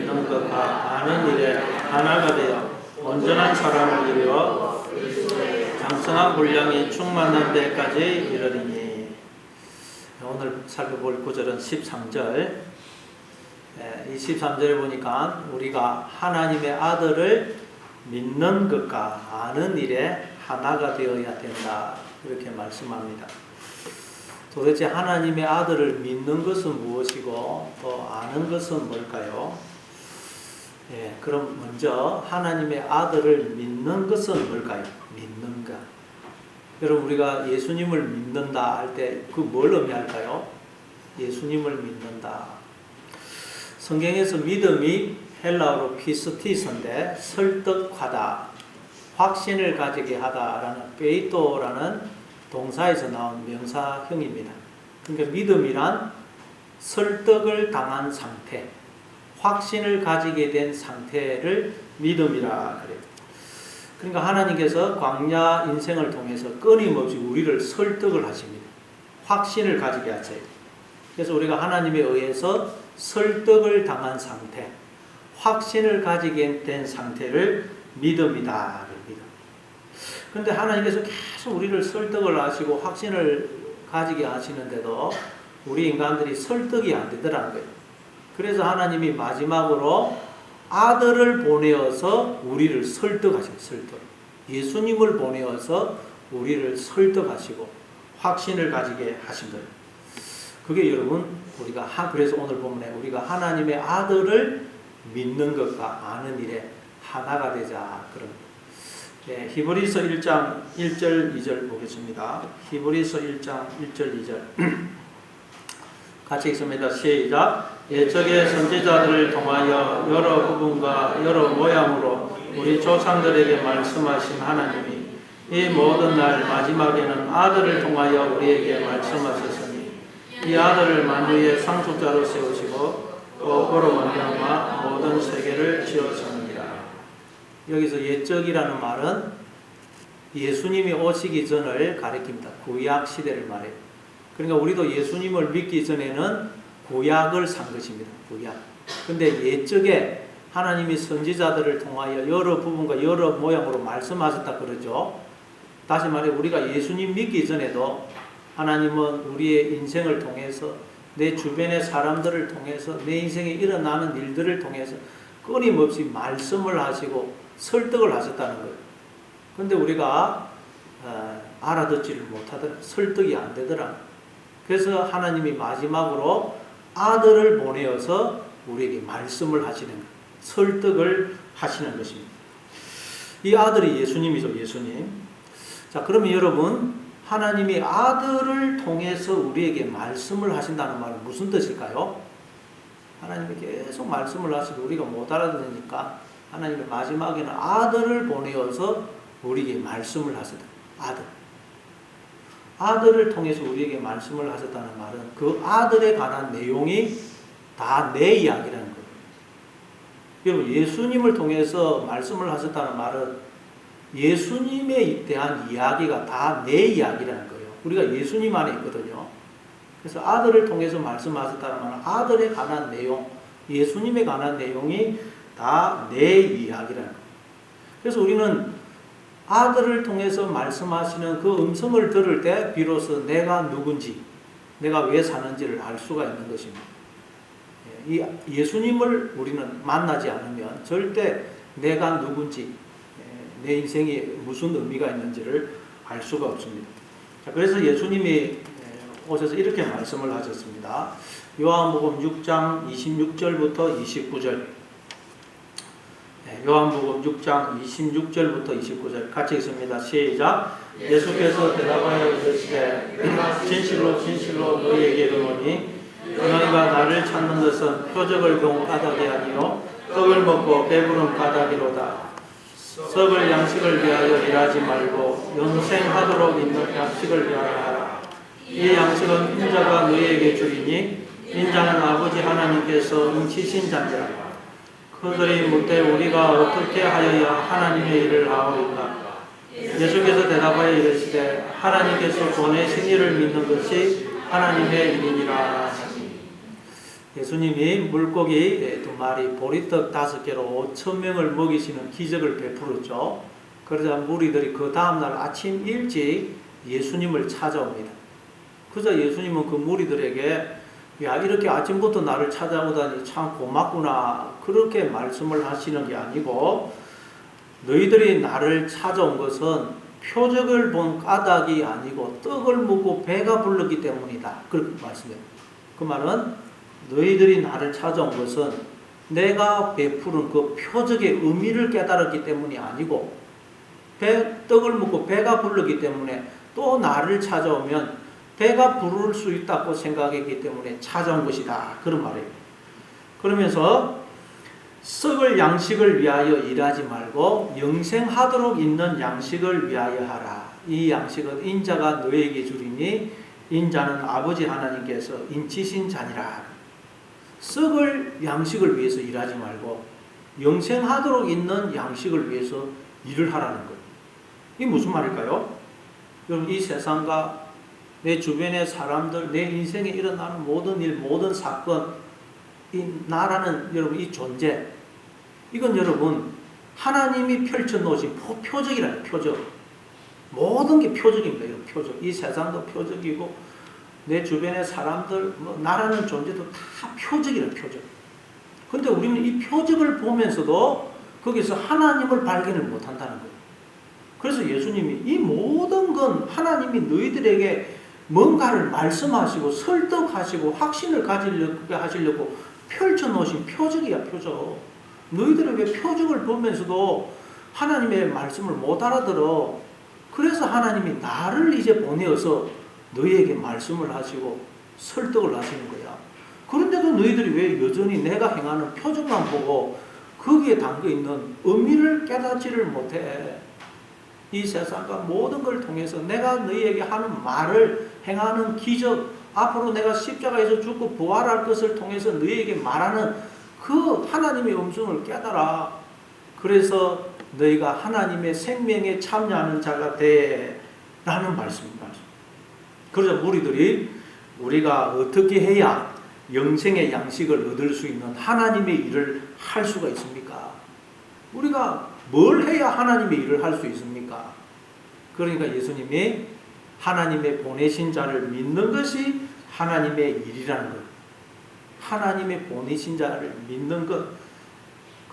믿는 것과 아는 일에 하나가 되어 온전한 사람을 이루어 장성한 분량이 충만한 데까지 이르리니. 오늘 살펴볼 구절은 13절. 이 13절에 보니까 우리가 하나님의 아들을 믿는 것과 아는 일에 하나가 되어야 된다, 이렇게 말씀합니다. 도대체 하나님의 아들을 믿는 것은 무엇이고 또 아는 것은 뭘까요? 그럼 먼저 하나님의 아들을 믿는 것은 뭘까요? 믿는 것. 여러분, 우리가 예수님을 믿는다 할 때 그 뭘 의미할까요? 예수님을 믿는다. 성경에서 믿음이 헬라어로 피스티스인데 설득하다, 확신을 가지게 하다라는 페이토라는 동사에서 나온 명사형입니다. 그러니까 믿음이란 설득을 당한 상태, 확신을 가지게 된 상태를 믿음이라 그래요. 그러니까 하나님께서 광야 인생을 통해서 끊임없이 우리를 설득을 하십니다. 확신을 가지게 하세요. 그래서 우리가 하나님에 의해서 설득을 당한 상태, 확신을 가지게 된 상태를 믿음이다. 그런데 하나님께서 계속 우리를 설득을 하시고 확신을 가지게 하시는데도 우리 인간들이 설득이 안 되더라는 거예요. 그래서 하나님이 마지막으로 아들을 보내어서 우리를 설득하시고, 예수님을 보내어서 우리를 설득하시고 확신을 가지게 하신 거예요. 그게 여러분, 그래서 오늘 본문에 우리가 하나님의 아들을 믿는 것과 아는 일에 하나가 되자, 그런. 히브리서 1장 1절 2절 보겠습니다. 히브리서 1장 1절 2절 같이 읽습니다. 시작. 옛적의 선지자들을 통하여 여러 부분과 여러 모양으로 우리 조상들에게 말씀하신 하나님이 이 모든 날 마지막에는 아들을 통하여 우리에게 말씀하셨으니 이 아들을 만유의 상속자로 세우시고 또 그로 말미암아 모든 세계를 지었습니다. 여기서 옛적이라는 말은 예수님이 오시기 전을 가리킵니다. 구약 시대를 말해요. 그러니까 우리도 예수님을 믿기 전에는 구약을 산 것입니다. 구약. 근데 옛적에 하나님이 선지자들을 통하여 여러 부분과 여러 모양으로 말씀하셨다 그러죠. 다시 말해, 우리가 예수님 믿기 전에도 하나님은 우리의 인생을 통해서, 내 주변의 사람들을 통해서, 내 인생에 일어나는 일들을 통해서 끊임없이 말씀을 하시고 설득을 하셨다는 거예요. 그런데 우리가 알아듣지를 못하더라. 설득이 안 되더라. 그래서 하나님이 마지막으로 아들을 보내어서 우리에게 말씀을 하시는 거예요. 설득을 하시는 것입니다. 이 아들이 예수님이죠. 예수님. 자, 그러면 여러분, 하나님이 아들을 통해서 우리에게 말씀을 하신다는 말은 무슨 뜻일까요? 하나님이 계속 말씀을 하시고 우리가 못 알아듣으니까 하나님의 마지막에는 아들을 보내어서 우리에게 말씀을 하셨다. 아들을 통해서 우리에게 말씀을 하셨다는 말은 그 아들에 관한 내용이 다 내 이야기라는 거예요. 여러분, 예수님을 통해서 말씀을 하셨다는 말은 예수님에 대한 이야기가 다 내 이야기라는 거예요. 우리가 예수님 안에 있거든요. 그래서 아들을 통해서 말씀하셨다는 말은 아들에 관한 내용, 예수님에 관한 내용이 다 내 이야기라는 거예요. 그래서 우리는 아들을 통해서 말씀하시는 그 음성을 들을 때 비로소 내가 누군지, 내가 왜 사는지를 알 수가 있는 것입니다. 이 예수님을 우리는 만나지 않으면 절대 내가 누군지, 내 인생에 무슨 의미가 있는지를 알 수가 없습니다. 자, 그래서 예수님이 오셔서 이렇게 말씀을 하셨습니다. 요한복음 6장 26절부터 29절. 요한복음 6장 26절부터 29절 같이 읽습니다. 시작. 예수께서 대답하여 이르시되 진실로 진실로 너희에게 이르노니 너희가 나를 찾는 것은 표적을 본 까닭이 아니요 떡을 먹고 배부른 까닭이로다. 썩을 양식을 위하여 일하지 말고 영생하도록 있는 양식을 위하여 하라. 이 양식은 인자가 너희에게 주리니 인자는 아버지 하나님께서 응치신 자니라. 그들이 묻되 우리가 어떻게 하여야 하나님의 일을 하오리까? 예수께서 대답하여 이르시되 하나님께서 보내신 이를 믿는 것이 하나님의 일이니라. 예수님이 물고기 2마리, 보리떡 5개로 5,000명을 먹이시는 기적을 베풀었죠. 그러자 무리들이 그 다음날 아침 일찍 예수님을 찾아옵니다. 그러자 예수님은 그 무리들에게 야, 이렇게 아침부터 나를 찾아오다니 참 고맙구나, 그렇게 말씀을 하시는 게 아니고, 너희들이 나를 찾아온 것은 표적을 본 까닭이 아니고 떡을 먹고 배가 불렀기 때문이다, 그렇게 말씀해요. 그 말은 너희들이 나를 찾아온 것은 내가 베푸는 그 표적의 의미를 깨달았기 때문이 아니고, 떡을 먹고 배가 부르기 때문에 또 나를 찾아오면 배가 부를 수 있다고 생각했기 때문에 찾아온 것이다, 그런 말이에요. 그러면서 썩을 양식을 위하여 일하지 말고 영생하도록 있는 양식을 위하여 하라. 이 양식은 인자가 너에게 주리니 인자는 아버지 하나님께서 인치신 자니라. 썩을 양식을 위해서 일하지 말고 영생하도록 있는 양식을 위해서 일을 하라는 거예요. 이게 무슨 말일까요? 여러분, 이 세상과 내 주변의 사람들, 내 인생에 일어나는 모든 일, 모든 사건, 이 나라는 여러분 이 존재, 이건 여러분 하나님이 펼쳐놓으신 표적이라는 표적. 모든 게 표적입니다. 이런 표적. 이 세상도 표적이고 내 주변의 사람들, 나라는 존재도 다 표적이라는 표적. 근데 우리는 이 표적을 보면서도 거기서 하나님을 발견을 못한다는 거예요. 그래서 예수님이 이 모든 건 하나님이 너희들에게 뭔가를 말씀하시고 설득하시고 확신을 가지려고 하시려고 펼쳐놓으신 표적이야, 표적. 너희들은 왜 표적을 보면서도 하나님의 말씀을 못 알아들어? 그래서 하나님이 나를 이제 보내어서 너희에게 말씀을 하시고 설득을 하시는 거야. 그런데도 너희들이 왜 여전히 내가 행하는 표적만 보고 거기에 담겨있는 의미를 깨닫지를 못해? 이 세상과 모든 걸 통해서 내가 너희에게 하는 말을 행하는 기적, 앞으로 내가 십자가에서 죽고 부활할 것을 통해서 너희에게 말하는 그 하나님의 음성을 깨달아. 그래서 너희가 하나님의 생명에 참여하는 자가 돼, 라는 말씀입니다. 그러자 무리들이 우리가 어떻게 해야 영생의 양식을 얻을 수 있는 하나님의 일을 할 수가 있습니까? 우리가 뭘 해야 하나님의 일을 할 수 있습니까? 그러니까 예수님이 하나님의 보내신 자를 믿는 것이 하나님의 일이라는 것. 하나님의 보내신 자를 믿는 것.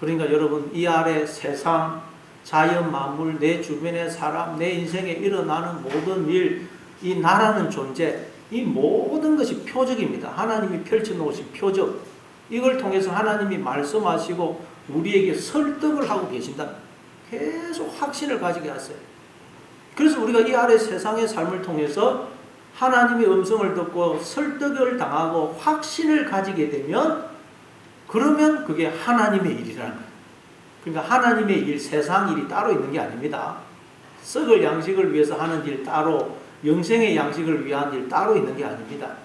그러니까 여러분, 이 아래 세상, 자연 만물, 내 주변의 사람, 내 인생에 일어나는 모든 일, 이 나라는 존재, 이 모든 것이 표적입니다. 하나님이 펼쳐놓으신 표적. 이걸 통해서 하나님이 말씀하시고 우리에게 설득을 하고 계신다. 계속 확신을 가지게 하세요. 그래서 우리가 이 아래 세상의 삶을 통해서 하나님의 음성을 듣고 설득을 당하고 확신을 가지게 되면, 그러면 그게 하나님의 일이라는 거예요. 그러니까 하나님의 일, 세상 일이 따로 있는 게 아닙니다. 썩을 양식을 위해서 하는 일 따로, 영생의 양식을 위한 일 따로 있는 게 아닙니다.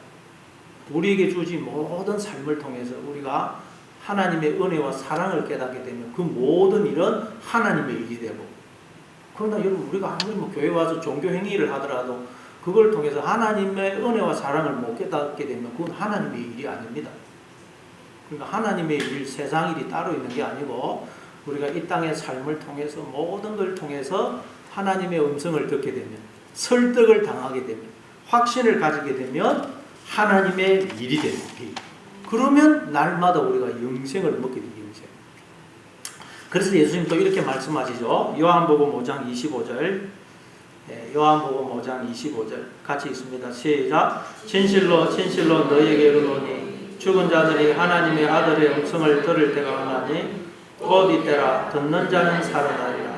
우리에게 주신 모든 삶을 통해서 우리가 하나님의 은혜와 사랑을 깨닫게 되면 그 모든 일은 하나님의 일이 되고, 그러나 여러분, 우리가 아무리 교회 와서 종교 행위를 하더라도 그걸 통해서 하나님의 은혜와 사랑을 못 깨닫게 되면 그건 하나님의 일이 아닙니다. 그러니까 하나님의 일, 세상 일이 따로 있는 게 아니고, 우리가 이 땅의 삶을 통해서 모든 걸 통해서 하나님의 음성을 듣게 되면, 설득을 당하게 되면, 확신을 가지게 되면 하나님의 일이 되는 거예요. 그러면 날마다 우리가 영생을 먹게 돼요. 영생. 그래서 예수님 또 이렇게 말씀하시죠. 요한복음 5장 25절. 요한복음 5장 25절 같이 있습니다. 시작. 진실로 진실로 너희에게 이르노니 죽은 자들이 하나님의 아들의 음성을 들을 때가 오나니 곧 이때라. 듣는 자는 살아나리라.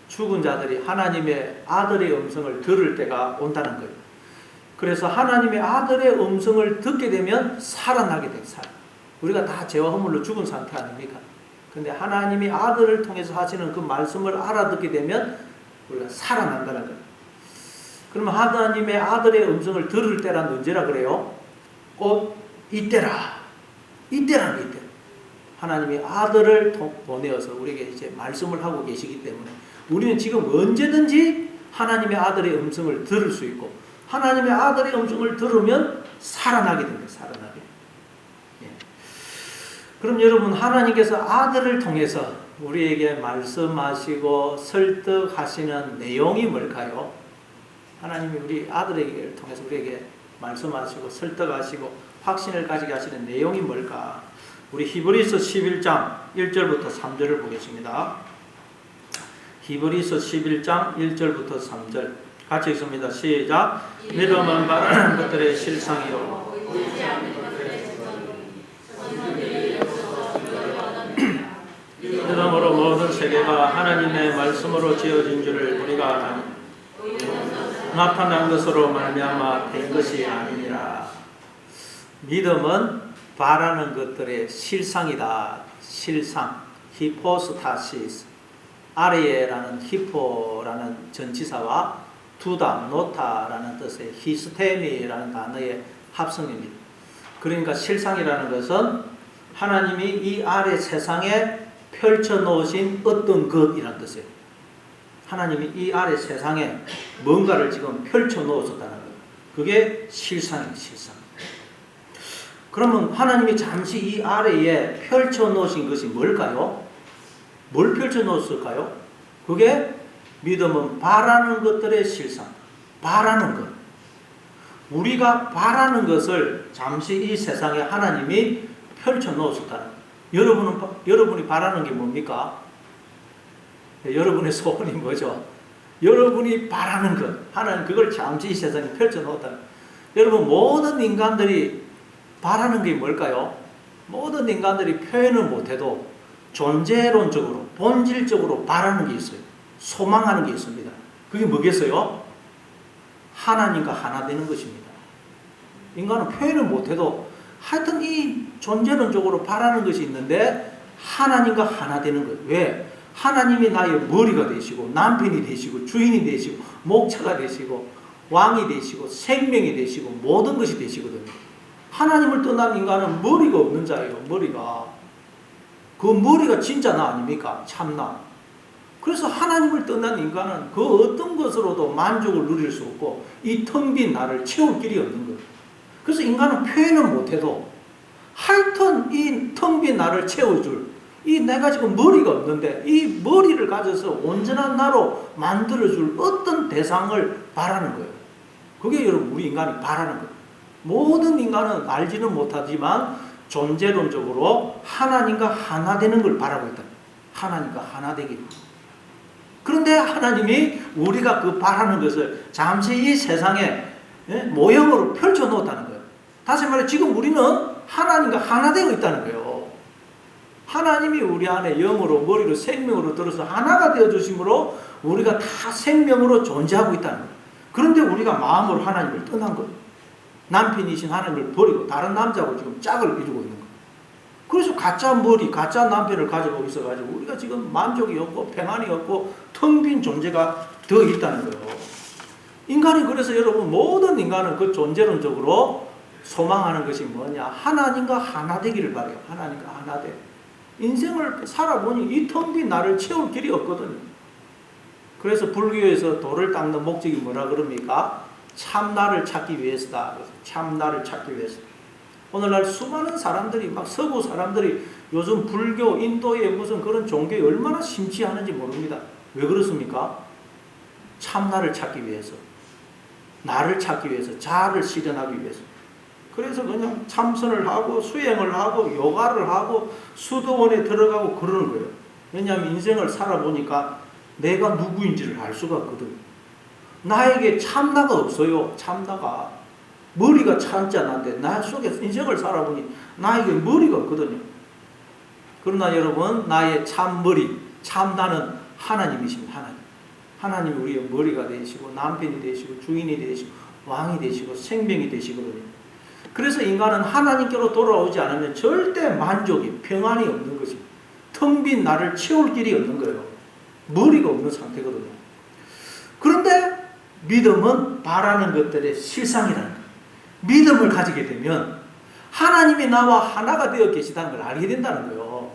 죽은 자들이 하나님의 아들의 음성을 들을 때가 온다는 거예요. 그래서 하나님의 아들의 음성을 듣게 되면 살아나게 돼요. 우리가 다 죄와 허물로 죽은 상태 아닙니까? 근데 하나님의 아들을 통해서 하시는 그 말씀을 알아듣게 되면 우리가 살아난다는 거예요. 그러면 하나님의 아들의 음성을 들을 때란 언제라 그래요? 곧 이때라. 이때라는 이때. 하나님의 아들을 보내어서 우리에게 이제 말씀을 하고 계시기 때문에 우리는 지금 언제든지 하나님의 아들의 음성을 들을 수 있고, 하나님의 아들의 음성을 들으면 살아나게 됩니다. 살아나게. 예. 그럼 여러분, 하나님께서 아들을 통해서 우리에게 말씀하시고 설득하시는 내용이 뭘까요? 하나님이 우리 아들에게 통해서 우리에게 말씀하시고 설득하시고 확신을 가지게 하시는 내용이 뭘까? 우리 히브리서 11장 1절부터 3절을 보겠습니다. 히브리서 11장 1절부터 3절 같이 읽습니다. 시작. 믿음은 바라는 것들의 실상이요 믿음으로 모든 세계가 하나님의 말씀으로 지어진 줄을 우리가 아나니 나타난 것으로 말미암아 된 것이 아니니라. 믿음은 바라는 것들의 실상이다. 실상. 히포스타시스. 아리에라는 히포라는 전치사와 두다, 노타라는 뜻의 히스테미라는 단어의 합성입니다. 그러니까 실상이라는 것은 하나님이 이 아래 세상에 펼쳐놓으신 어떤 것이라는 뜻이에요. 하나님이 이 아래 세상에 뭔가를 지금 펼쳐놓으셨다는 거예요. 그게 실상이에요. 실상. 그러면 하나님이 잠시 이 아래에 펼쳐놓으신 것이 뭘까요? 뭘 펼쳐놓았을까요? 그게 믿음은 바라는 것들의 실상. 바라는 것. 우리가 바라는 것을 잠시 이 세상에 하나님이 펼쳐놓으셨다는 거예요. 여러분이 바라는 게 뭡니까? 여러분의 소원이 뭐죠? 여러분이 바라는 것. 하나님 그걸 잠시 이 세상에 펼쳐놓았다는 거예요. 여러분, 모든 인간들이 바라는 게 뭘까요? 모든 인간들이 표현을 못해도 존재론적으로, 본질적으로 바라는 게 있어요. 소망하는 게 있습니다. 그게 뭐겠어요? 하나님과 하나 되는 것입니다. 인간은 표현을 못해도 하여튼 이 존재론적으로 바라는 것이 있는데 하나님과 하나 되는 거예요. 왜? 하나님이 나의 머리가 되시고 남편이 되시고 주인이 되시고 목자가 되시고 왕이 되시고 생명이 되시고 모든 것이 되시거든요. 하나님을 떠난 인간은 머리가 없는 자예요. 머리가. 그 머리가 진짜 나 아닙니까? 참나. 그래서 하나님을 떠난 인간은 그 어떤 것으로도 만족을 누릴 수 없고 이 텅 빈 나를 채울 길이 없는 거예요. 그래서 인간은 표현을 못해도 하여튼 이 텅 빈 나를 채워줄 이 내가 지금 머리가 없는데 이 머리를 가져서 온전한 나로 만들어줄 어떤 대상을 바라는 거예요. 그게 여러분 우리 인간이 바라는 거예요. 모든 인간은 알지는 못하지만 존재론적으로 하나님과 하나 되는 걸 바라고 있다. 하나님과 하나 되기. 그런데 하나님이 우리가 그 바라는 것을 잠시 이 세상에 모형으로 펼쳐놓았다는 거예요. 다시 말해 지금 우리는 하나님과 하나 되어 있다는 거예요. 하나님이 우리 안에 영으로 머리로 생명으로 들어서 하나가 되어주심으로 우리가 다 생명으로 존재하고 있다는 거예요. 그런데 우리가 마음으로 하나님을 떠난 거예요. 남편이신 하나님을 버리고 다른 남자하고 지금 짝을 이루고 있는 거예요. 그래서 가짜 머리, 가짜 남편을 가지고 있어가지고 우리가 지금 만족이 없고 평안이 없고 텅 빈 존재가 되어 있다는 거예요. 인간이 그래서 여러분 모든 인간은 그 존재론적으로 소망하는 것이 뭐냐? 하나님과 하나 되기를 바래요. 하나님과 하나 돼. 인생을 살아보니 이 텅 빈 나를 채울 길이 없거든요. 그래서 불교에서 돌을 닦는 목적이 뭐라 그럽니까? 참나를 찾기 위해서다. 참나를 찾기 위해서. 오늘날 수많은 사람들이 막 서구 사람들이 요즘 불교, 인도의 무슨 그런 종교에 얼마나 심취하는지 모릅니다. 왜 그렇습니까? 참나를 찾기 위해서. 나를 찾기 위해서. 자아를 실현하기 위해서. 그래서 그냥 참선을 하고 수행을 하고 요가를 하고 수도원에 들어가고 그러는 거예요. 왜냐하면 인생을 살아보니까 내가 누구인지를 알 수가 없거든. 나에게 참나가 없어요. 참나가. 머리가 참자나인데 나 속에서 인생을 살아보니 나에게 머리가 없거든요. 그러나 여러분 나의 참머리, 참나는 하나님이십니다. 하나님. 하나님이 우리의 머리가 되시고 남편이 되시고 주인이 되시고 왕이 되시고 생명이 되시거든요. 그래서 인간은 하나님께로 돌아오지 않으면 절대 만족이 평안이 없는 것입니다. 텅 빈 나를 채울 길이 없는 거예요. 머리가 없는 상태거든요. 그런데 믿음은 바라는 것들의 실상이라는 거예요. 믿음을 가지게 되면 하나님이 나와 하나가 되어 계시다는 걸 알게 된다는 거예요.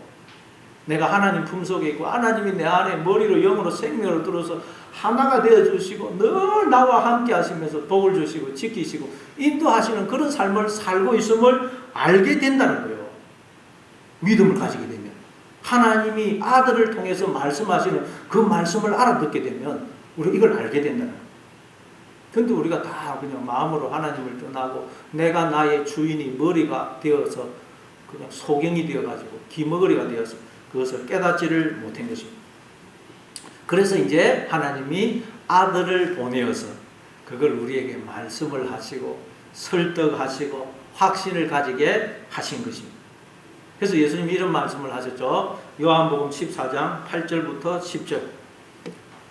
내가 하나님 품속에 있고 하나님이 내 안에 머리로 영으로 생명으로 들어서 하나가 되어주시고 늘 나와 함께 하시면서 복을 주시고 지키시고 인도하시는 그런 삶을 살고 있음을 알게 된다는 거예요. 믿음을 가지게 되면, 하나님이 아들을 통해서 말씀하시는 그 말씀을 알아듣게 되면 우리가 이걸 알게 된다는 거예요. 근데 우리가 다 그냥 마음으로 하나님을 떠나고 내가 나의 주인이 머리가 되어서 그냥 소경이 되어가지고 기머거리가 되어서 그것을 깨닫지를 못한 것입니다. 그래서 이제 하나님이 아들을 보내어서 그걸 우리에게 말씀을 하시고 설득하시고 확신을 가지게 하신 것입니다. 그래서 예수님이 이런 말씀을 하셨죠. 요한복음 14장 8절부터 10절.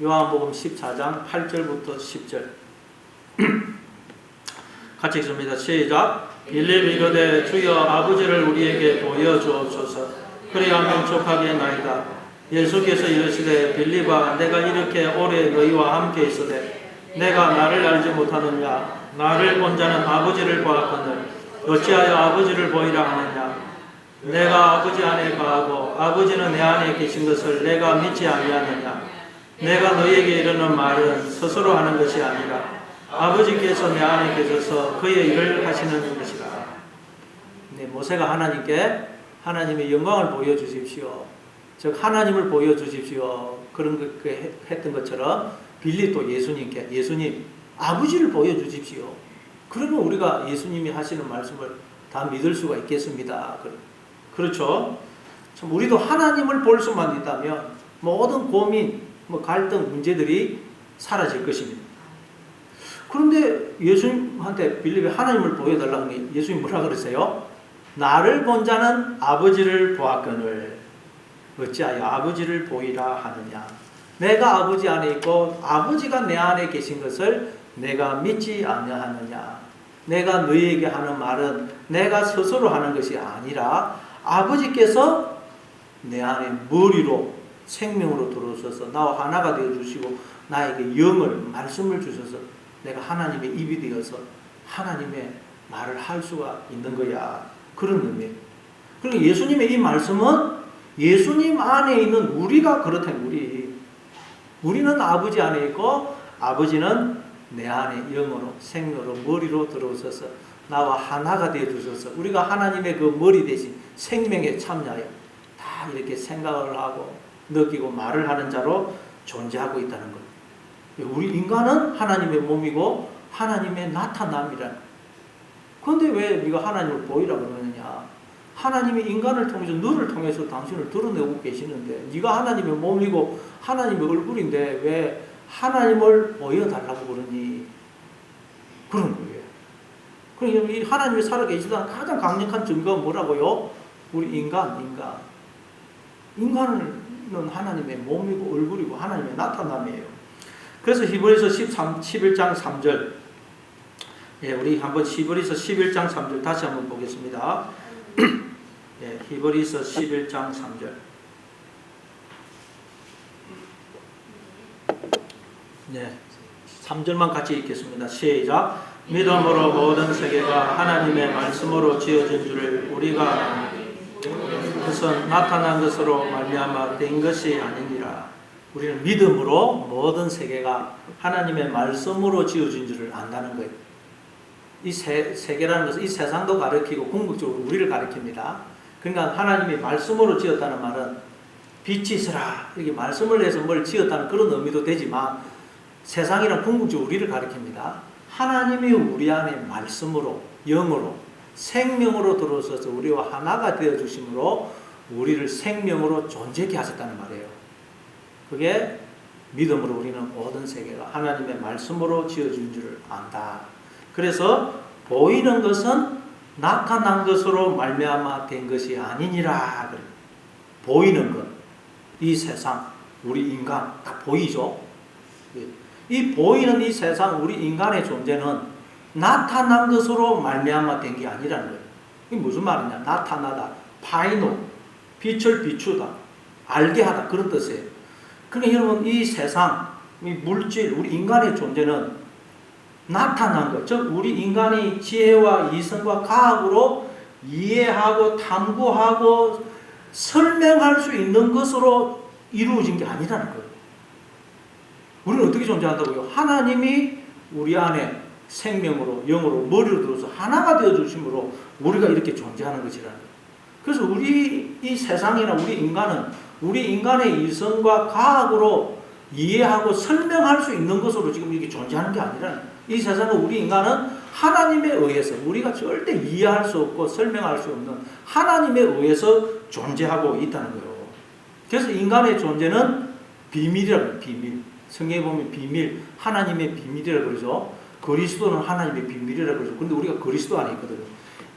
요한복음 14장 8절부터 10절. 같이 읽습니다. 시작. 빌립이 이르되 주여 아버지를 우리에게 보여주옵소서. 그리하면 족하겠나이다. 예수께서 이르시되 빌립아 내가 이렇게 오래 너희와 함께 있으되 내가 나를 알지 못하느냐. 나를 본 자는 아버지를 보았거늘 어찌하여 아버지를 보이라 하느냐. 내가 아버지 안에 거하고 아버지는 내 안에 계신 것을 내가 믿지 아니하느냐. 내가 너희에게 이르는 말은 스스로 하는 것이 아니라 아버지께서 내 안에 계셔서 그의 일을 하시는 것이라. 네, 모세가 하나님께 하나님의 영광을 보여주십시오. 즉 하나님을 보여주십시오. 그런 거 했던 것처럼 빌립도 예수님께 예수님 아버지를 보여주십시오. 그러면 우리가 예수님이 하시는 말씀을 다 믿을 수가 있겠습니다. 그렇죠? 참 우리도 하나님을 볼 수만 있다면 모든 고민, 갈등, 문제들이 사라질 것입니다. 그런데 예수님한테 빌립이 하나님을 보여달라고 하니 예수님이 뭐라 그러세요? 나를 본 자는 아버지를 보았거늘 어찌하여 아버지를 보이라 하느냐. 내가 아버지 안에 있고 아버지가 내 안에 계신 것을 내가 믿지 아니하느냐. 내가 너희에게 하는 말은 내가 스스로 하는 것이 아니라 아버지께서 내 안에 머리로 생명으로 들어오셔서 나와 하나가 되어주시고 나에게 영을 말씀을 주셔서 내가 하나님의 입이 되어서 하나님의 말을 할 수가 있는 거야. 그런 의미예요. 그리고 예수님의 이 말씀은 예수님 안에 있는 우리가 그렇다는 우리는 아버지 안에 있고 아버지는 내 안에 영으로 생명으로 머리로 들어오셔서 나와 하나가 되어주셔서 우리가 하나님의 그 머리 대신 생명에 참여하여 다 이렇게 생각을 하고 느끼고 말을 하는 자로 존재하고 있다는 것. 우리 인간은 하나님의 몸이고 하나님의 나타남이란. 그런데 왜 네가 하나님을 보이라고 그러느냐. 하나님이 인간을 통해서 너를 통해서 당신을 드러내고 계시는데 네가 하나님의 몸이고 하나님의 얼굴인데 왜 하나님을 보여달라고 그러니. 그런 거예요. 그러니까 이 하나님이 살아계시다는 가장 강력한 증거가 뭐라고요? 우리 인간은 하나님의 몸이고 얼굴이고 하나님의 나타남이에요. 그래서 히브리서 11장 3절. 예, 우리 한번 히브리서 11장 3절 다시 한번 보겠습니다. 예, 히브리서 11장 3절. 네, 3절만 같이 읽겠습니다. 시작. 믿음으로 모든 세계가 하나님의 말씀으로 지어진 줄을 우리가 아나니 그것은 나타난 것으로 말미암아 된 것이 아니니라. 우리는 믿음으로 모든 세계가 하나님의 말씀으로 지어진 줄을 안다는 거예요. 이 세계라는 것은 이 세상도 가리키고 궁극적으로 우리를 가리킵니다. 그러니까 하나님이 말씀으로 지었다는 말은 빛이 있으라 이렇게 말씀을 해서 뭘 지었다는 그런 의미도 되지만 세상이란 궁극적으로 우리를 가리킵니다. 하나님이 우리 안에 말씀으로 영으로 생명으로 들어오셔서 우리와 하나가 되어주심으로 우리를 생명으로 존재케 하셨다는 말이에요. 그게 믿음으로 우리는 모든 세계가 하나님의 말씀으로 지어진 줄을 안다. 그래서 보이는 것은 나타난 것으로 말미암아 된 것이 아니니라. 보이는 것, 이 세상, 우리 인간 다 보이죠. 이 보이는 이 세상, 우리 인간의 존재는 나타난 것으로 말미암아 된 게 아니라는 거예요. 이게 무슨 말이냐? 나타나다, 파이노, 빛을 비추다, 알게 하다 그런 뜻이에요. 그러니까 여러분 이 세상, 이 물질, 우리 인간의 존재는 나타난 것, 즉 우리 인간이 지혜와 이성과 과학으로 이해하고 탐구하고 설명할 수 있는 것으로 이루어진 게 아니라는 거예요. 우리는 어떻게 존재한다고요? 하나님이 우리 안에 생명으로 영으로 머리로 들어서 하나가 되어주심으로 우리가 이렇게 존재하는 것이라는 거예요. 그래서 우리 이 세상이나 우리 인간의 이성과 과학으로 이해하고 설명할 수 있는 것으로 지금 이렇게 존재하는 게 아니라 이 세상은 우리 인간은 하나님에 의해서 우리가 절대 이해할 수 없고 설명할 수 없는 하나님에 의해서 존재하고 있다는 거예요. 그래서 인간의 존재는 비밀이라고 해요. 비밀. 성경에 보면 비밀, 하나님의 비밀이라고 그러죠. 그리스도는 하나님의 비밀이라고 그러죠. 근데 우리가 그리스도 안에 있거든요.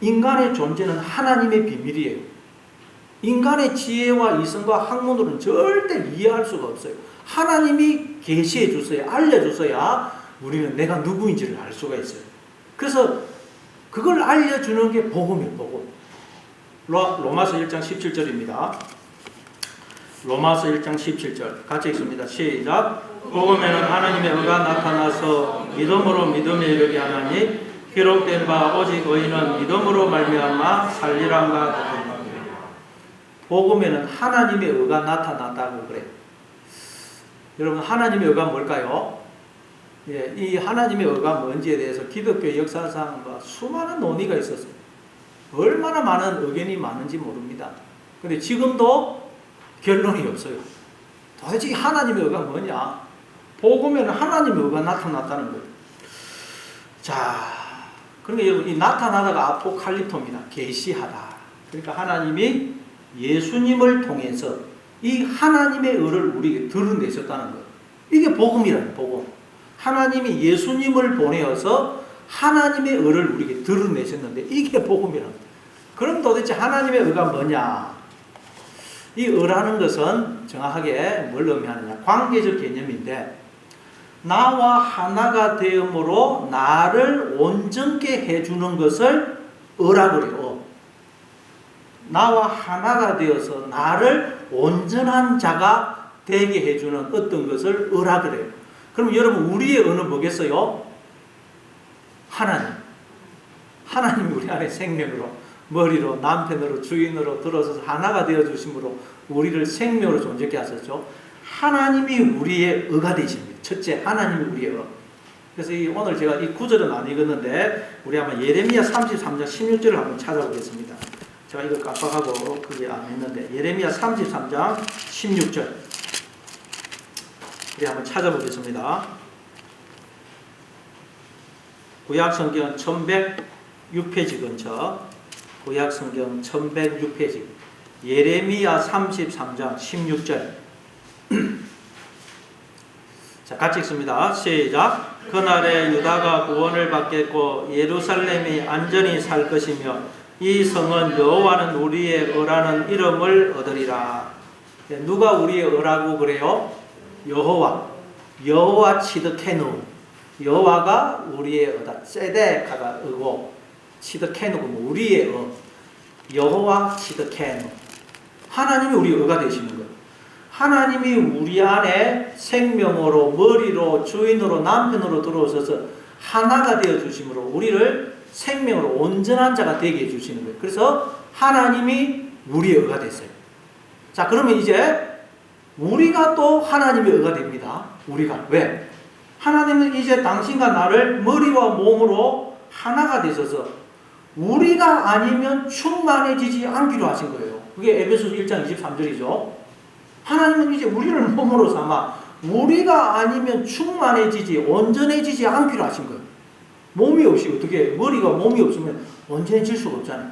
인간의 존재는 하나님의 비밀이에요. 인간의 지혜와 이성과 학문으로는 절대 이해할 수가 없어요. 하나님이 계시해 주셔야, 알려주셔야 우리는 내가 누구인지를 알 수가 있어요. 그래서 그걸 알려주는 게 복음이에요. 복음. 로마서 1장 17절입니다. 로마서 1장 17절 같이 읽습니다. 시작. 복음에는 하나님의 의가 나타나서 믿음으로 믿음에 이르게 하나니 기록된 바 오직 의인은 믿음으로 말미암아 살리란가 같은 바. 복음에는 하나님의 의가 나타났다고 그래. 여러분 하나님의 의가 뭘까요? 예, 이 하나님의 의가 뭔지에 대해서 기독교 역사상 수많은 논의가 있었어요. 얼마나 많은 의견이 많은지 모릅니다. 근데 지금도 결론이 없어요. 도대체 하나님의 의가 뭐냐? 복음에는 하나님의 의가 나타났다는 거예요. 자, 그러니까 여러분 이 나타나다가 아포칼립토입니다. 계시하다. 그러니까 하나님이 예수님을 통해서 이 하나님의 의를 우리에게 드러내셨다는 거예요. 이게 복음이라는 복음. 하나님이 예수님을 보내어서 하나님의 의를 우리에게 드러내셨는데 이게 복음이라는 거예요. 그럼 도대체 하나님의 의가 뭐냐? 이 의라는 것은 정확하게 뭘 의미하느냐? 관계적 개념인데 나와 하나가 되음으로 나를 온전케 해주는 것을 의라고 그래요. 나와 하나가 되어서 나를 온전한 자가 되게 해주는 어떤 것을 의라 그래요. 그럼 여러분 우리의 의는 뭐겠어요? 하나님. 하나님이 우리 안에 생명으로 머리로 남편으로 주인으로 들어서서 하나가 되어주심으로 우리를 생명으로 존재케 하셨죠. 하나님이 우리의 의가 되십니다. 첫째, 하나님이 우리의 의. 그래서 오늘 제가 이 구절은 안 읽었는데 우리 한번 예레미야 33장 16절을 한번 찾아보겠습니다. 제가 이거 깜빡하고 그게 안 했는데 예레미야 33장 16절 우리 한번 찾아보겠습니다. 구약성경 1106페이지 근처 구약성경 1106페이지 예레미야 33장 16절 자, 같이 읽습니다. 시작. 그날에 유다가 구원을 받겠고 예루살렘이 안전히 살 것이며 이 성은 여호와는 우리의 의라는 이름을 얻으리라. 누가 우리의 의라고 그래요? 여호와 치드케누. 여호와가 우리의 의다. 세데카가 의고 치드케누가 우리의 의. 여호와 치드케누. 하나님이 우리의 의가 되시는 거예요. 하나님이 우리 안에 생명으로 머리로 주인으로 남편으로 들어오셔서 하나가 되어 주심으로 우리를 생명으로 온전한 자가 되게 해주시는 거예요. 그래서 하나님이 우리의 의가 됐어요. 자, 그러면 이제 우리가 또 하나님의 의가 됩니다. 우리가. 왜? 하나님은 이제 당신과 나를 머리와 몸으로 하나가 되셔서 우리가 아니면 충만해지지 않기로 하신 거예요. 그게 에베소서 1장 23절이죠. 하나님은 이제 우리를 몸으로 삼아 우리가 아니면 충만해지지 온전해지지 않기로 하신 거예요. 몸이 없이 어떻게 머리가 몸이 없으면 온전해질 수가 없잖아요.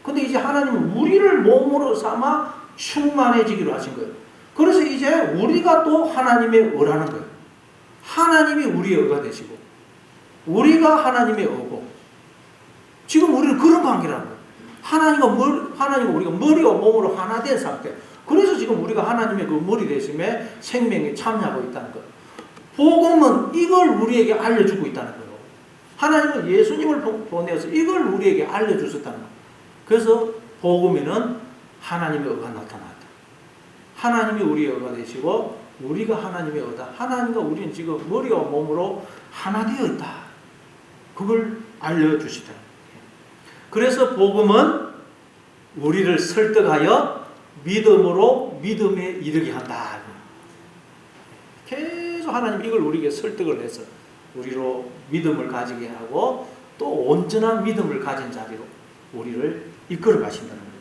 근데 이제 하나님은 우리를 몸으로 삼아 충만해지기로 하신 거예요. 그래서 이제 우리가 또 하나님의 의라는 거예요. 하나님이 우리의 의가 되시고 우리가 하나님의 의고 지금 우리는 그런 관계라는 거예요. 하나님과 우리가 머리와 몸으로 하나 된 상태. 그래서 지금 우리가 하나님의 그 머리 되심에 생명에 참여하고 있다는 거예요. 복음은 이걸 우리에게 알려주고 있다는 거예요. 하나님은 예수님을 보내어서 이걸 우리에게 알려주셨다는 거예요. 그래서 복음에는 하나님의 의가 나타났다. 하나님이 우리의 의가 되시고 우리가 하나님의 의다. 하나님과 우리는 지금 머리와 몸으로 하나 되어 있다. 그걸 알려주시다. 그래서 복음은 우리를 설득하여 믿음으로 믿음에 이르게 한다. 계속 하나님 이걸 우리에게 설득을 해서 우리로 믿음을 가지게 하고 또 온전한 믿음을 가진 자리로 우리를 이끌어 가신다는 거예요.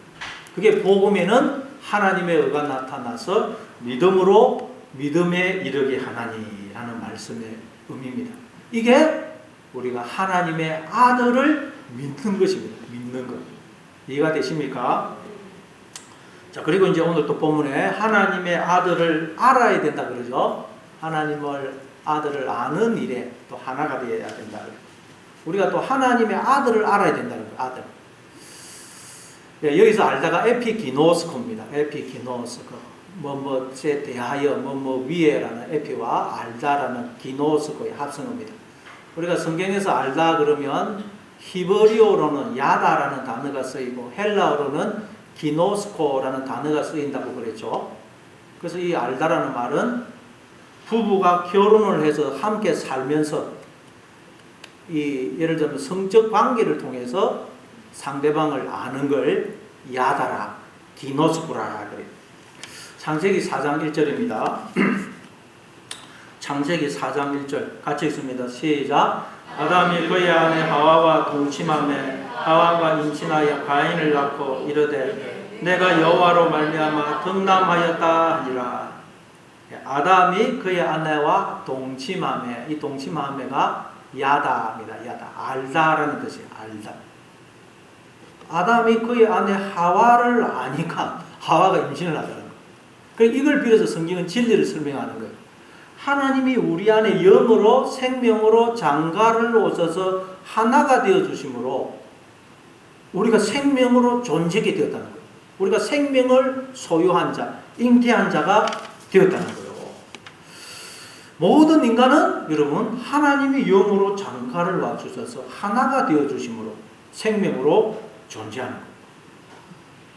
그게 복음에는 하나님의 의가 나타나서 믿음으로 믿음에 이르게 하나니라는 말씀의 의미입니다. 이게 우리가 하나님의 아들을 믿는 것입니다. 믿는 것. 이해가 되십니까? 자, 그리고 이제 오늘 또 본문에 하나님의 아들을 알아야 된다 그러죠. 하나님을 아들을 아는 일에 또 하나가 되어야 된다. 우리가 또 하나님의 아들을 알아야 된다는 거예요. 아들. 네, 여기서 알다가 에피기노스코입니다. 에피기노스코. 뭐뭐에 대하여 뭐뭐 위에라는 에피와 알다라는 기노스코의 합성어입니다. 우리가 성경에서 알다 그러면 히브리어로는 야다라는 단어가 쓰이고 헬라어로는 기노스코라는 단어가 쓰인다고 그랬죠. 그래서 이 알다라는 말은 부부가 결혼을 해서 함께 살면서 이 예를 들면 성적 관계를 통해서 상대방을 아는 걸 야다라, 기노스코라 그래요. 창세기 4장 1절입니다. 창세기 4장 1절 같이 읽습니다. 시작. 아담이 그의 아내 하와와 동침하며 하와가 임신하여 가인을 낳고 이르되 내가 여호와로 말미암아 득남하였다 하니라. 아담이 그의 아내와 동침하며, 이 동침하며가 야다입니다. 야다. 알다라는 뜻이에요. 알다. 아담이 그의 아내 하와를 아니까 하와가 임신을 하더라는 거예요. 그러니까 이걸 빌어서 성경은 진리를 설명하는 거예요. 하나님이 우리 안에 영으로 생명으로 장가를 오셔서 하나가 되어 주심으로 우리가 생명으로 존재하게 되었다는 거예요. 우리가 생명을 소유한 자, 잉태한 자가 되었다는 거예요. 모든 인간은 여러분 하나님이 영으로 장가를 와 주셔서 하나가 되어 주심으로 생명으로 존재하는 거예요.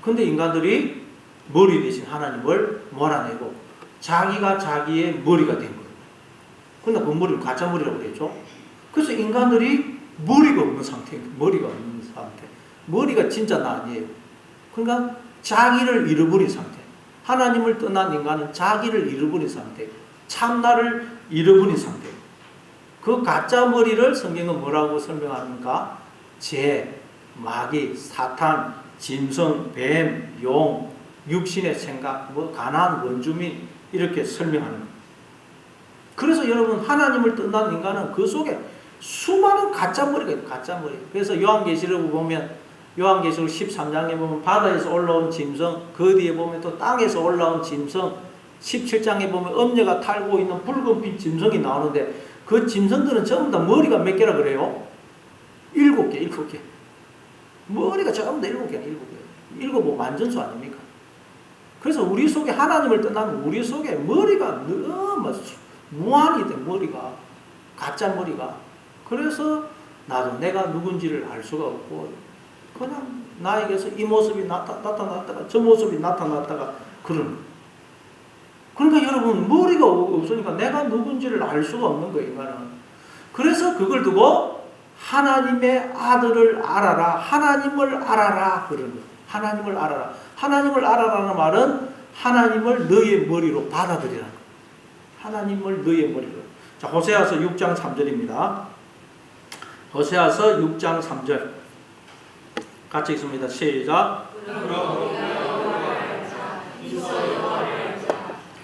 근데 인간들이 머리 대신 하나님을 몰아내고 자기가 자기의 머리가 된 거예요. 그러나 그 머리를 가짜 머리라고 그랬죠. 그래서 인간들이 머리가 없는 상태예요. 머리가 없는 상태. 머리가 진짜 나 아니에요. 그러니까 자기를 잃어버린 상태. 하나님을 떠난 인간은 자기를 잃어버린 상태. 참나를 잃어버린 상태. 그 가짜 머리를 성경은 뭐라고 설명합니까? 재, 마귀, 사탄, 짐승, 뱀, 용, 육신의 생각, 가난, 원주민 이렇게 설명하는 거예요. 그래서 여러분 하나님을 떠난 인간은 그 속에 수많은 가짜 머리가 있어요. 가짜 머리. 그래서 요한계시록을 보면 요한계시록 13장에 보면 바다에서 올라온 짐승, 그 뒤에 보면 또 땅에서 올라온 짐승, 17장에 보면 엄녀가 탈고 있는 붉은빛 짐승이 나오는데 그 짐승들은 전부 다 머리가 몇 개라 그래요? 7개, 7개. 머리가 전부 다 7개는 7개. 7은 완전수 아닙니까? 그래서 우리 속에 하나님을 떠나면 우리 속에 머리가 너무 무한이 돼, 머리가. 가짜 머리가. 그래서 나도 내가 누군지를 알 수가 없고 그냥 나에게서 이 모습이 나타났다가 저 모습이 나타났다가 그런 거예요. 그러니까 여러분 머리가 없으니까 내가 누군지를 알 수가 없는 거예요. 인간은. 그래서 그걸 두고 하나님의 아들을 알아라. 하나님을 알아라. 그러는 거예요. 하나님을 알아라. 하나님을 알아라는 말은 하나님을 너의 머리로 받아들이라는 거예요. 하나님을 너의 머리로. 자, 호세아서 6장 3절입니다. 호세아서 6장 3절 같이 읽습니다. 시작.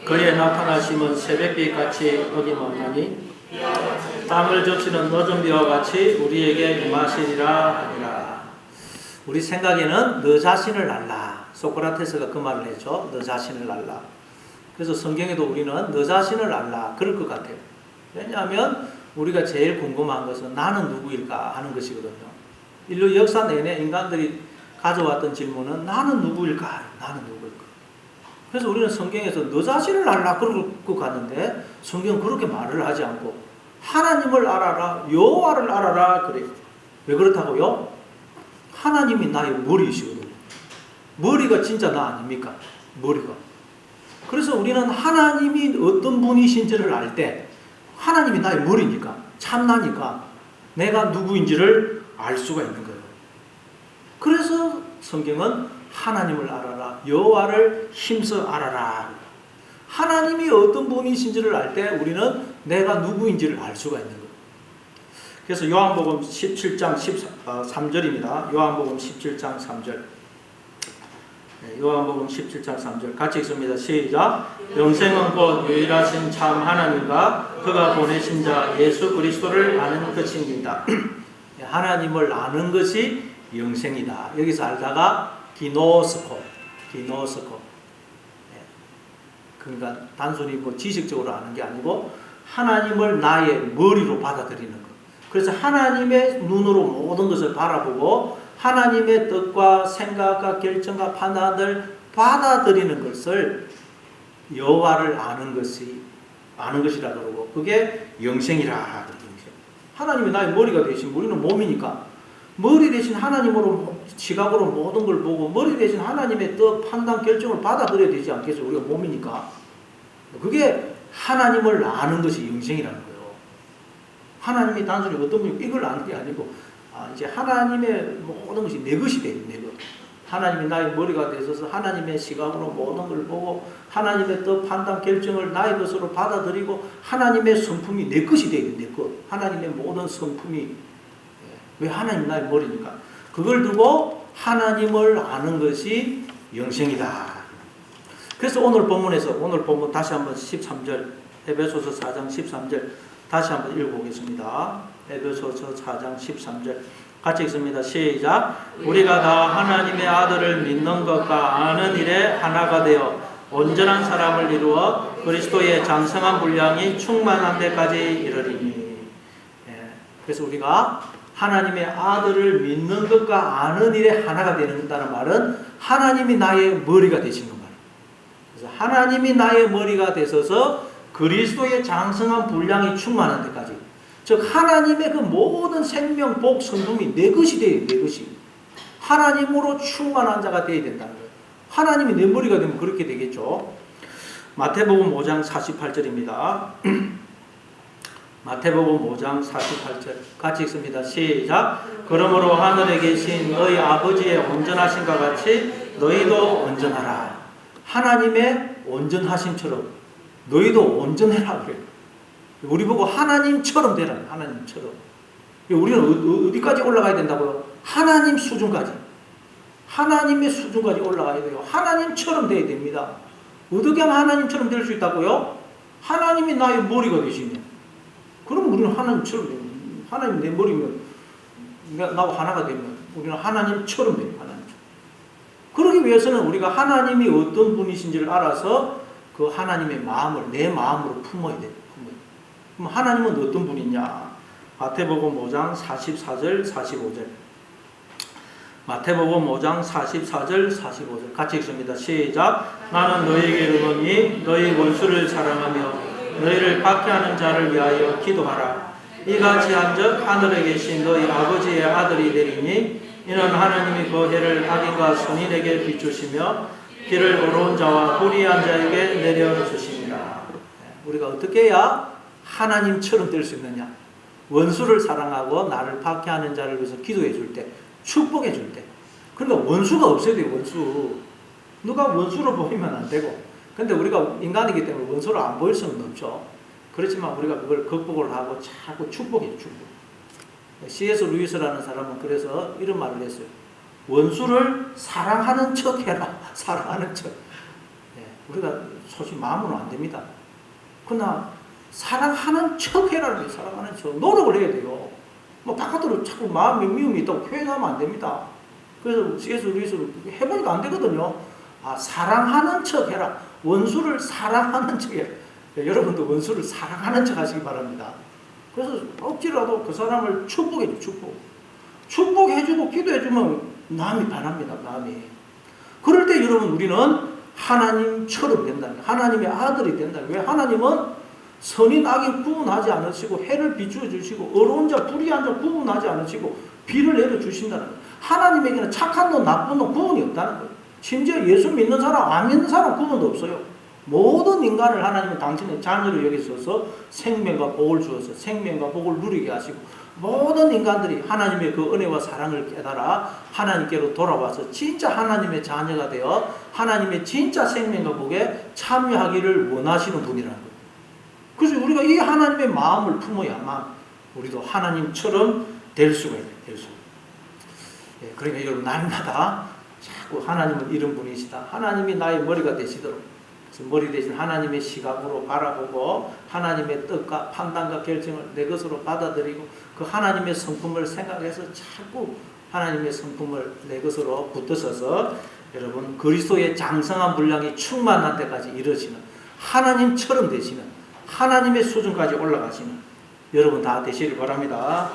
그의 나타나심은 새벽빛같이 어김없나니 땅을 적시는 늦은 비와 같이 우리에게 임하시리라 하니라. 우리 생각에는 너 자신을 알라. 소크라테스가 그 말을 했죠. 너 자신을 알라. 그래서 성경에도 우리는 너 자신을 알라. 그럴 것 같아요. 왜냐하면 우리가 제일 궁금한 것은 나는 누구일까 하는 것이거든요. 인류 역사 내내 인간들이 가져왔던 질문은 나는 누구일까? 나는 누구일까? 그래서 우리는 성경에서 너 자신을 알라 그러고 갔는데 성경은 그렇게 말을 하지 않고 하나님을 알아라, 여호와를 알아라 그래요. 왜 그렇다고요? 하나님이 나의 머리이시거든요. 머리가 진짜 나 아닙니까? 머리가. 그래서 우리는 하나님이 어떤 분이신지를 알 때 하나님이 나의 머리니까 참나니까 내가 누구인지를 알 수가 있는 거예요. 그래서 성경은 하나님을 알아라, 여호와를 힘써 알아라. 하나님이 어떤 분이신지를 알 때 우리는 내가 누구인지를 알 수가 있는 거예요. 그래서 요한복음 17장 13절입니다. 요한복음 17장 3절 요한복음 17장 3절 같이 읽습니다. 시작. 영생은 곧 유일하신 참 하나님과 그가 보내신 자 예수 그리스도를 아는 것입니다. 하나님을 아는 것이 영생이다. 여기서 알다가 기노스코. 그러니까 단순히 뭐 지식적으로 아는 게 아니고 하나님을 나의 머리로 받아들이는 것. 그래서 하나님의 눈으로 모든 것을 바라보고 하나님의 뜻과 생각과 결정과 판단을 받아들이는 것을 여호와를 아는 것이라 그러고 그게 영생이라. 하나님이 나의 머리가 되신 우리는 몸이니까 머리 대신 하나님으로 지각으로 모든 걸 보고 머리 대신 하나님의 뜻, 판단, 결정을 받아들여야 되지 않겠어요? 우리가 몸이니까. 그게 하나님을 아는 것이 영생이라는 거예요. 하나님이 단순히 어떤 분이 이걸 아는 게 아니고 이제 하나님의 모든 것이 내 것이 돼요. 내 것. 하나님이 나의 머리가 되셔서 하나님의 시각으로 모든 걸 보고 하나님의 뜻, 판단, 결정을 나의 것으로 받아들이고 하나님의 성품이 내 것이 돼요. 내 것. 하나님의 모든 성품이 왜 하나님 나의 머리니까. 그걸 두고 하나님을 아는 것이 영생이다. 그래서 오늘 본문 다시 한번 13절 에베소서 4장 13절 다시 한번 읽어보겠습니다. 에베소서 4장 13절 같이 읽습니다. 시작. 우리가 다 하나님의 아들을 믿는 것과 아는 일에 하나가 되어 온전한 사람을 이루어 그리스도의 장성한 분량이 충만한 데까지 이르리니. 그래서 우리가 하나님의 아들을 믿는 것과 아는 일에 하나가 된다는 말은 하나님이 나의 머리가 되시는 말이에요. 그래서 하나님이 나의 머리가 되셔서 그리스도의 장성한 분량이 충만한 데까지. 즉 하나님의 그 모든 생명, 복, 성품이 내 것이 돼요. 내 것이. 하나님으로 충만한 자가 되어야 된다는 거예요. 하나님이 내 머리가 되면 그렇게 되겠죠. 마태복음 5장 48절입니다. 마태복음 5장 48절 같이 읽습니다. 시작. 그러므로 하늘에 계신 너희 아버지의 온전하심과 같이 너희도 온전하라. 하나님의 온전하심처럼 너희도 온전해라 그래요. 우리 보고 하나님처럼 되라. 하나님처럼. 우리는 어디까지 올라가야 된다고요? 하나님 수준까지. 하나님의 수준까지 올라가야 돼요. 하나님처럼 돼야 됩니다. 어떻게 하면 하나님처럼 될 수 있다고요? 하나님이 나의 머리가 되시면. 그럼 우리는 하나님처럼 돼요. 하나님 내 머리면 나하고 하나가 되면 우리는 하나님처럼 돼요. 하나님처럼. 그러기 위해서는 우리가 하나님이 어떤 분이신지를 알아서 그 하나님의 마음을 내 마음으로 품어야 돼요. 그럼 하나님은 어떤 분이냐? 마태복음 5장 44절 45절 마태복음 5장 44절 45절 같이 읽습니다. 시작. 나는 너희에게 이르노니 너희 원수를 사랑하며 너희를 박해하는 자를 위하여 기도하라. 이같이 한즉 하늘에 계신 너희 아버지의 아들이 되리니 이는 하나님이 그 해를 악인과 선인에게 비추시며 길을 어려운 자와 불의한 자에게 내려주십니다. 우리가 어떻게 해야 하나님처럼 될 수 있느냐? 원수를 사랑하고 나를 박해하는 자를 위해서 기도해 줄 때, 축복해 줄 때. 그러니까 원수가 없어야 돼요. 원수. 누가 원수로 보이면 안 되고. 근데 우리가 인간이기 때문에 원수를 안 보일 수는 없죠. 그렇지만 우리가 그걸 극복을 하고 자꾸 축복해, 축복. C.S. 루이스라는 사람은 그래서 이런 말을 했어요. 원수를 사랑하는 척 해라. 사랑하는 척. 우리가 솔직히 마음으로 안 됩니다. 그러나 사랑하는 척 해라. 사랑하는 척. 노력을 해야 돼요. 뭐 바깥으로 자꾸 마음에 미움이 있다고 표현하면 안 됩니다. 그래서 C.S. 루이스는 해보니까 안 되거든요. 사랑하는 척 해라. 원수를 사랑하는 척 해라. 여러분도 원수를 사랑하는 척 하시기 바랍니다. 그래서 억지라도 그 사람을 축복해줘. 축복해주고 기도해주면 마음이 반합니다. 마음이. 그럴 때 여러분 우리는 하나님처럼 된다. 하나님의 아들이 된다. 왜? 하나님은 선인 악인 구분하지 않으시고 해를 비추어 주시고 어려운 자 불의한 자 구분하지 않으시고 비를 내려 주신다는 거예요. 하나님에게는 착한 놈 나쁜 놈 구분이 없다는 거예요. 심지어 예수 믿는 사람 안 믿는 사람 구분도 없어요. 모든 인간을 하나님은 당신의 자녀로 여기셔서 생명과 복을 주어서 생명과 복을 누리게 하시고 모든 인간들이 하나님의 그 은혜와 사랑을 깨달아 하나님께로 돌아와서 진짜 하나님의 자녀가 되어 하나님의 진짜 생명과 복에 참여하기를 원하시는 분이라는 거예요. 그래서 우리가 이 하나님의 마음을 품어야만 우리도 하나님처럼 될 수가 있어요. 될 수가. 그러니까 여러분 날마다 자꾸 하나님은 이런 분이시다. 하나님이 나의 머리가 되시도록 머리 대신 하나님의 시각으로 바라보고 하나님의 뜻과 판단과 결정을 내 것으로 받아들이고 그 하나님의 성품을 생각해서 자꾸 하나님의 성품을 내 것으로 붙드셔서 여러분 그리스도의 장성한 분량이 충만한 데까지 이르시는 하나님처럼 되시는 하나님의 수준까지 올라가시는 여러분 다 되시길 바랍니다.